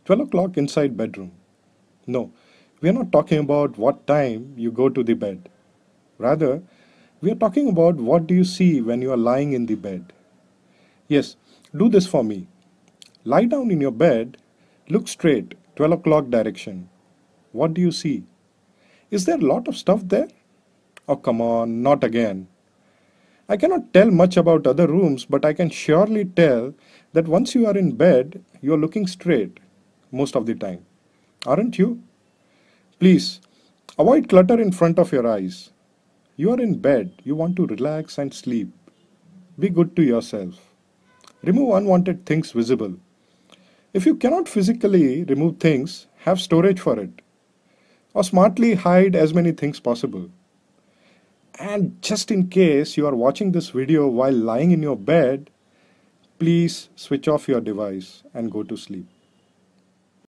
12 o'clock inside bedroom. No, we are not talking about what time you go to the bed. Rather, we are talking about what do you see when you are lying in the bed. Yes, do this for me. Lie down in your bed, look straight, 12 o'clock direction. What do you see? Is there a lot of stuff there? Oh, come on, not again. I cannot tell much about other rooms, but I can surely tell that once you are in bed, you are looking straight most of the time. Aren't you? Please, avoid clutter in front of your eyes. You are in bed, you want to relax and sleep. Be good to yourself. Remove unwanted things visible. If you cannot physically remove things, have storage for it. Or smartly hide as many things possible. And just in case you are watching this video while lying in your bed, please switch off your device and go to sleep.